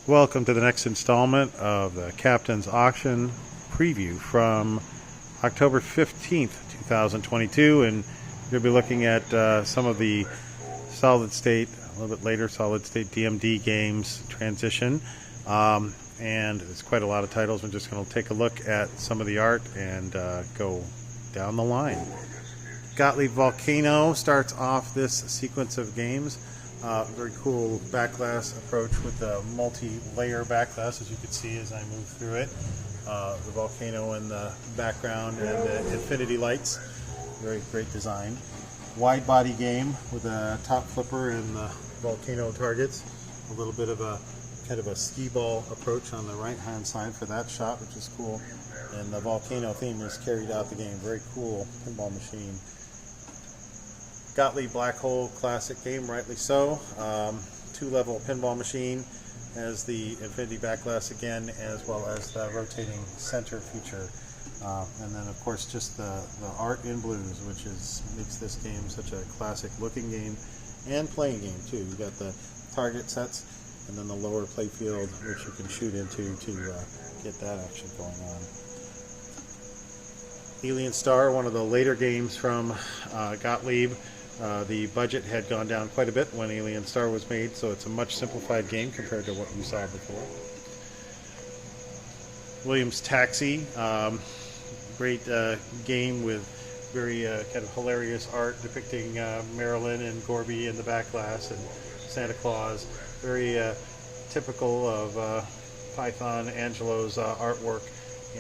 Welcome to the next installment of the Captain's Auction preview from October 15th, 2022, and we're going to be looking at some of the solid state, a little bit later, solid state DMD games transition, and there's quite a lot of titles. We're just going to take a look at some of the art and go down the line. Gottlieb Volcano starts off this sequence of games. Very cool backglass approach with the multi-layer backglass, as you can see as I move through it. The volcano in the background and the infinity lights. Very great design. Wide body game with a top flipper and the volcano targets. A little bit of a kind of a skee ball approach on the right hand side for that shot, which is cool. And the volcano theme is carried out the game. Very cool pinball machine. Gottlieb Black Hole classic game, rightly so. Two-level pinball machine, has the infinity backglass again, as well as the rotating center feature. And then, of course, just the art in blues, which makes this game such a classic-looking game and playing game too. You got the target sets, and then the lower play field, which you can shoot into to get that action going on. Alien Star, one of the later games from Gottlieb. The budget had gone down quite a bit when Alien Star was made, so it's a much simplified game compared to what you saw before. Williams Taxi, great game with very kind of hilarious art depicting Marilyn and Gorby in the backglass and Santa Claus. Very typical of Python Angelo's artwork,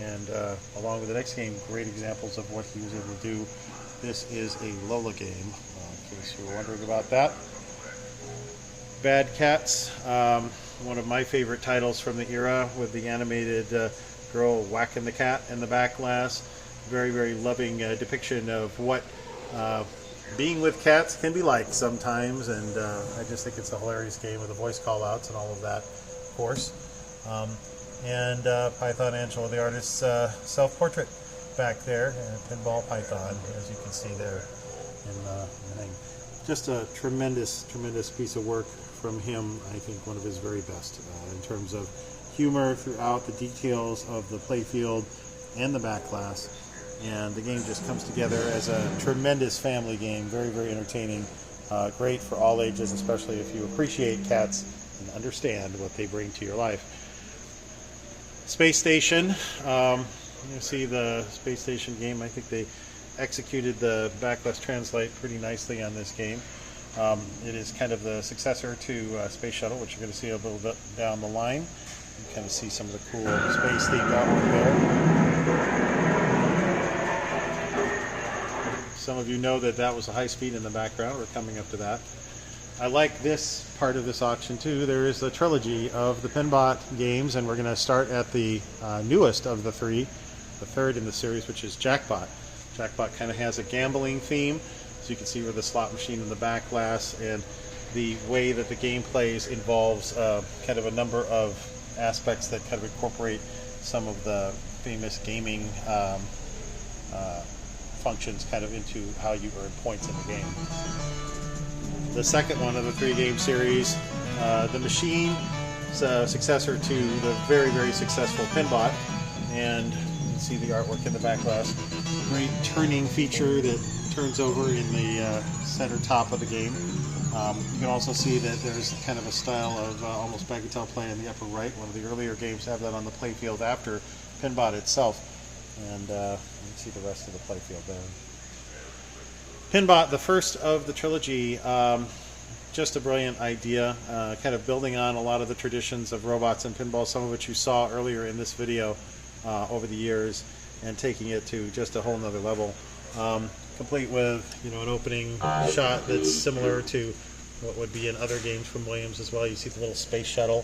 and along with the next game, great examples of what he was able to do. This is a Lola game, in case you were wondering about that. Bad Cats, one of my favorite titles from the era, with the animated girl whacking the cat in the backglass. Very, very loving depiction of what being with cats can be like sometimes, and I just think it's a hilarious game with the voice call-outs and all of that, of course. And Python Angelo, the artist's self-portrait back there, and Pinball Python, as you can see there in the thing. Just a tremendous piece of work from him. I think one of his very best in terms of humor throughout the details of the playfield and the backglass, and the game just comes together as a tremendous family game. Very, very entertaining. Great for all ages, especially if you appreciate cats and understand what they bring to your life. Space Station. You see the Space Station game. I think they executed the backglass translate pretty nicely on this game. It is kind of the successor to Space Shuttle, which you're going to see a little bit down the line. You kind of see some of the cool space-themed artwork there. Some of you know that was a high speed in the background. We're coming up to that. I like this part of this auction too. There is a trilogy of the Pinbot games, and we're going to start at the newest of the three, the third in the series, which is Jackpot. Jackpot kind of has a gambling theme, so you can see where the slot machine in the backglass, and the way that the game plays involves kind of a number of aspects that kind of incorporate some of the famous gaming functions kind of into how you earn points in the game. The second one of the three-game series, the Machine, is a successor to the very, very successful Pinbot, and you can see the artwork in the backglass. Great turning feature that turns over in the center top of the game. You can also see that there's kind of a style of almost bagatelle play in the upper right. One of the earlier games have that on the playfield after Pinbot itself, and you can see the rest of the playfield there. Pinbot, the first of the trilogy, just a brilliant idea, kind of building on a lot of the traditions of robots and pinball, some of which you saw earlier in this video over the years, and taking it to just a whole nother level. Complete with an opening shot that's similar to what would be in other games from Williams as well. You see the little space shuttle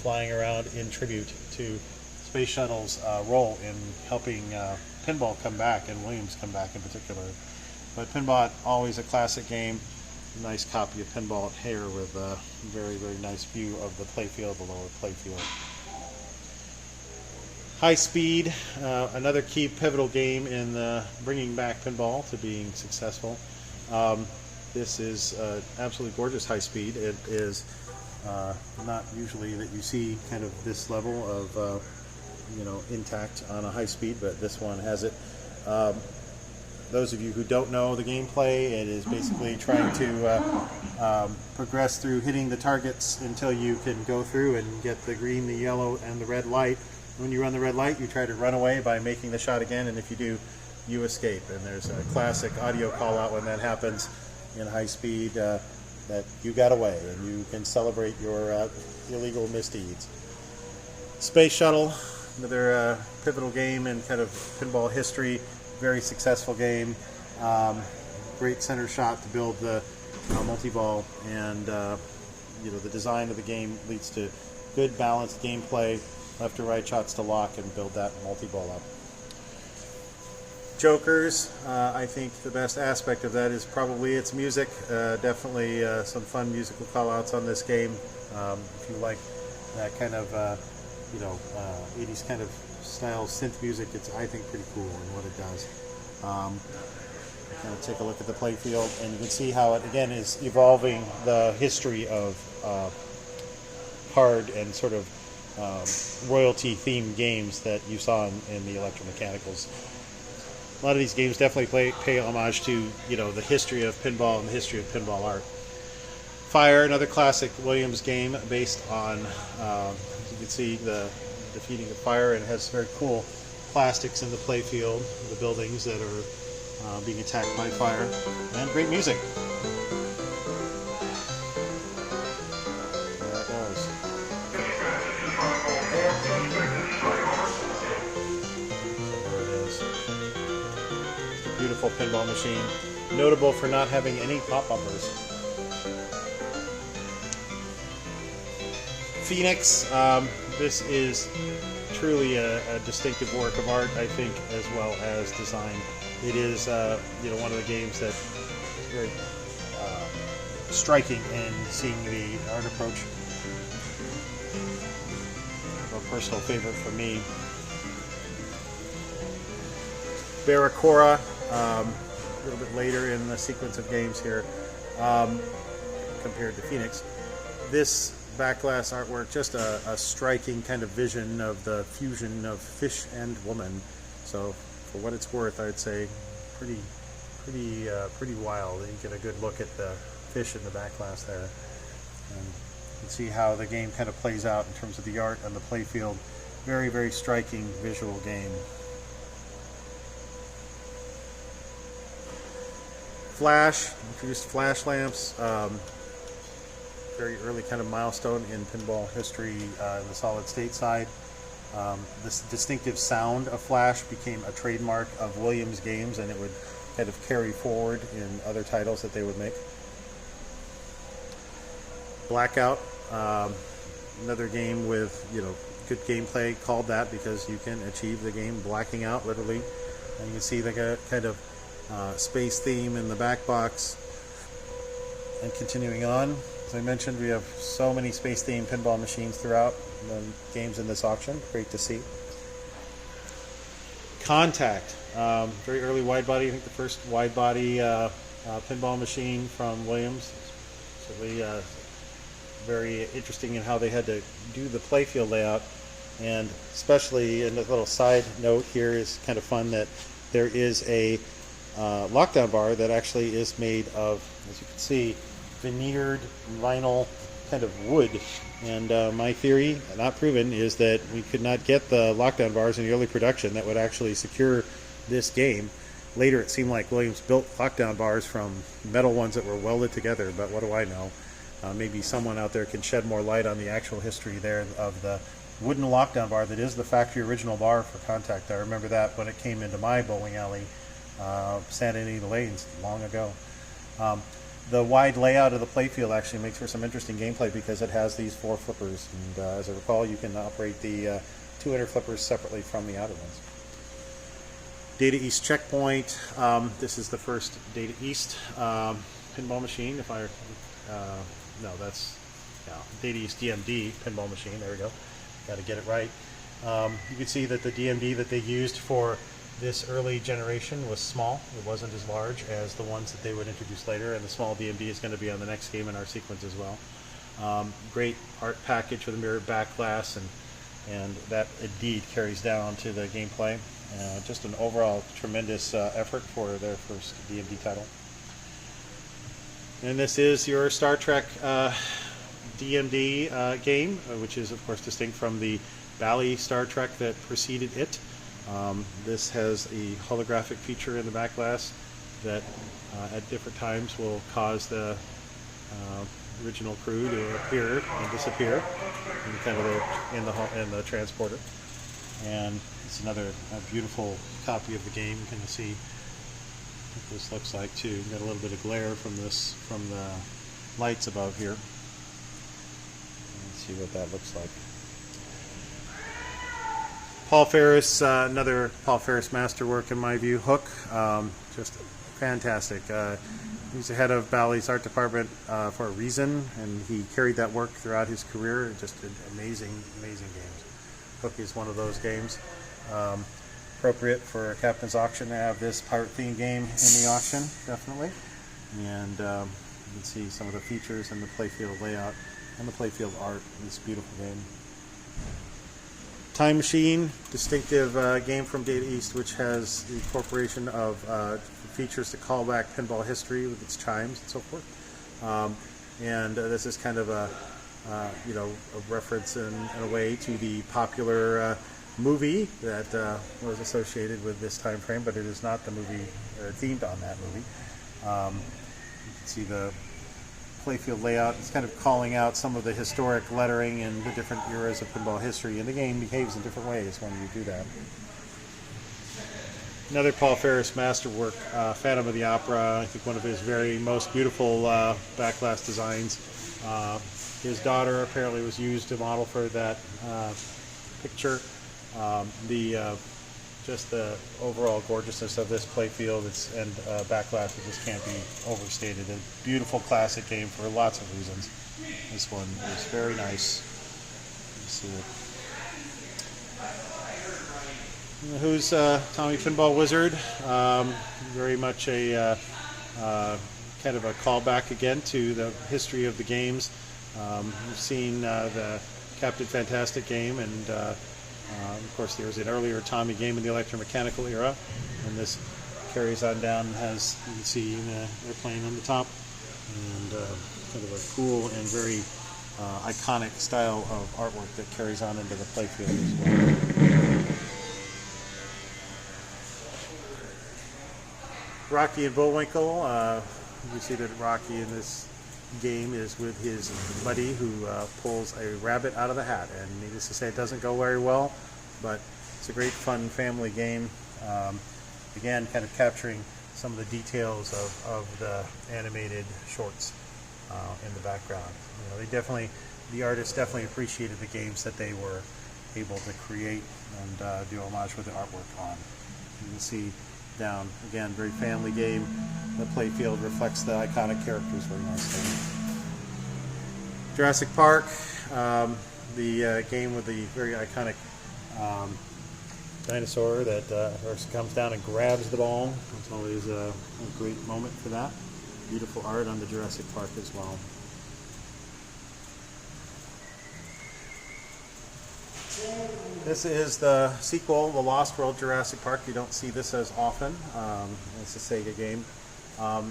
flying around in tribute to Space Shuttle's role in helping pinball come back, and Williams come back in particular. But Pinbot, always a classic game. Nice copy of Pinball here with a very, very nice view of the playfield, the lower playfield. High Speed, another key pivotal game in bringing back pinball to being successful. This is absolutely gorgeous High Speed. It is Not usually that you see kind of this level of intact on a high speed, but this one has it. Those of you who don't know the gameplay, it is basically trying to progress through hitting the targets until you can go through and get the green, the yellow, and the red light. When you run the red light, you try to run away by making the shot again, and if you do, you escape. And there's a classic audio call out when that happens in high speed, that you got away, and you can celebrate your illegal misdeeds. Space Shuttle, another pivotal game in kind of pinball history. Very successful game. Great center shot to build the multi-ball, and the design of the game leads to good balanced gameplay, left to right shots to lock and build that multi-ball up. Jokers, I think the best aspect of that is probably its music. Definitely some fun musical call-outs on this game. If you like that kind of 80s kind of style synth music, it's, I think, pretty cool in what it does. Kind of take a look at the playfield, and you can see how it again is evolving the history of hard and sort of royalty themed games that you saw in the electromechanicals. A lot of these games definitely pay homage to the history of pinball and the history of pinball art. Fire, another classic Williams game based on you can see the defeating of fire, and it has very cool plastics in the playfield, the buildings that are being attacked by fire, and great music. There it goes. There it is. It's a beautiful pinball machine, notable for not having any pop bumpers. Phoenix, this is truly a distinctive work of art, I think, as well as design. It is, one of the games that is very striking in seeing the art approach. A personal favorite for me. Barracora, a little bit later in the sequence of games here, compared to Phoenix. This backglass artwork, just a striking kind of vision of the fusion of fish and woman. So for what it's worth, I'd say pretty wild. You get a good look at the fish in the backglass there, and you can see how the game kind of plays out in terms of the art and the playfield. Very, very striking visual game. Flash, introduced flash lamps. Very early kind of milestone in pinball history in the solid state side. This distinctive sound of flash became a trademark of Williams games, and it would kind of carry forward in other titles that they would make. Blackout, another game with good gameplay, called that because you can achieve the game blacking out literally, and you can see the kind of space theme in the back box. And continuing on, as I mentioned, we have so many space-themed pinball machines throughout the games in this auction. Great to see. Contact, very early wide body. I think the first wide body pinball machine from Williams. Certainly very interesting in how they had to do the playfield layout, and especially in the little side note here is kind of fun that there is a lockdown bar that actually is made of, as you can see, veneered vinyl kind of wood. And my theory, not proven, is that we could not get the lockdown bars in the early production that would actually secure this game. Later it seemed like Williams built lockdown bars from metal ones that were welded together, but what do I know? Maybe someone out there can shed more light on the actual history there of the wooden lockdown bar that is the factory original bar for Contact. I remember that when it came into my bowling alley, Santa Anita Lanes, long ago. The wide layout of the playfield actually makes for some interesting gameplay because it has these 4 flippers, and as I recall, you can operate the 2 inner flippers separately from the outer ones. Data East Checkpoint. This is the first Data East pinball machine. If I no, that's Data East DMD pinball machine. There we go. Got to get it right. You can see that the DMD that they used for this early generation was small. It wasn't as large as the ones that they would introduce later, and the small DMD is going to be on the next game in our sequence as well. Great art package with a mirrored back glass, and that indeed carries down to the gameplay. Just an overall tremendous effort for their first DMD title. And this is your Star Trek DMD game, which is of course distinct from the Bally Star Trek that preceded it. This has a holographic feature in the back glass that at different times will cause the original crew to appear and disappear in kind of in the transporter. And it's another beautiful copy of the game. You can see what this looks like too. You've got a little bit of glare from the lights above here. Let's see what that looks like. Paul Ferris, another Paul Ferris masterwork in my view. Hook, just fantastic. He's the head of Bally's art department for a reason, and he carried that work throughout his career. Just amazing, amazing games. Hook is one of those games. Appropriate for a captain's auction to have this pirate themed game in the auction, definitely. And you can see some of the features and the playfield layout and the playfield art in this beautiful game. Time Machine, distinctive game from Data East, which has the incorporation of features to call back pinball history with its chimes and so forth. And this is kind of a reference in a way to the popular movie that was associated with this time frame, but it is not the movie themed on that movie. You can see the playfield layout. It's kind of calling out some of the historic lettering in the different eras of pinball history, and the game behaves in different ways when you do that. Another Paul Ferris masterwork, Phantom of the Opera, I think one of his very most beautiful back glass designs. His daughter apparently was used to model for that picture. Just the overall gorgeousness of this playfield and back glass just can't be overstated. A beautiful classic game for lots of reasons. This one is very nice. See it. Who's Tommy Pinball Wizard? Very much a kind of a callback again to the history of the games. We've seen the Captain Fantastic game, and of course there was an earlier Tommy game in the electromechanical era, and this carries on down and has, you can see an airplane on the top, and kind of a cool and very iconic style of artwork that carries on into the playfield as well. Rocky and Bullwinkle, you see that Rocky in this game is with his buddy who pulls a rabbit out of the hat, and needless to say it doesn't go very well, but it's a great fun family game. Again, kind of capturing some of the details of the animated shorts in the background. You know, the artists definitely appreciated the games that they were able to create and do homage with the artwork on. You can see down, again, very family game. The playfield reflects the iconic characters very nicely. Jurassic Park, the game with the very iconic dinosaur that comes down and grabs the ball. It's always a great moment for that. Beautiful art on the Jurassic Park as well. This is the sequel, The Lost World Jurassic Park. You don't see this as often. It's a Sega game.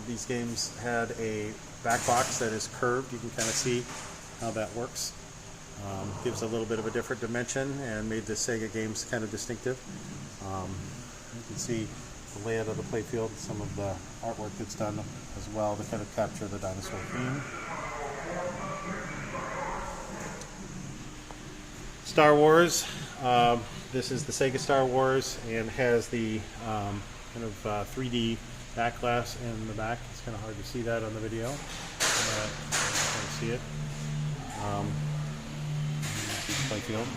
These games had a back box that is curved. You can kind of see how that works. Gives a little bit of a different dimension and made the Sega games kind of distinctive. You can see the layout of the playfield, some of the artwork that's done as well to kind of capture the dinosaur theme. Star Wars. This is the Sega Star Wars and has the kind of 3D back glass in the back. It's kind of hard to see that on the video. You can see it. Playfield.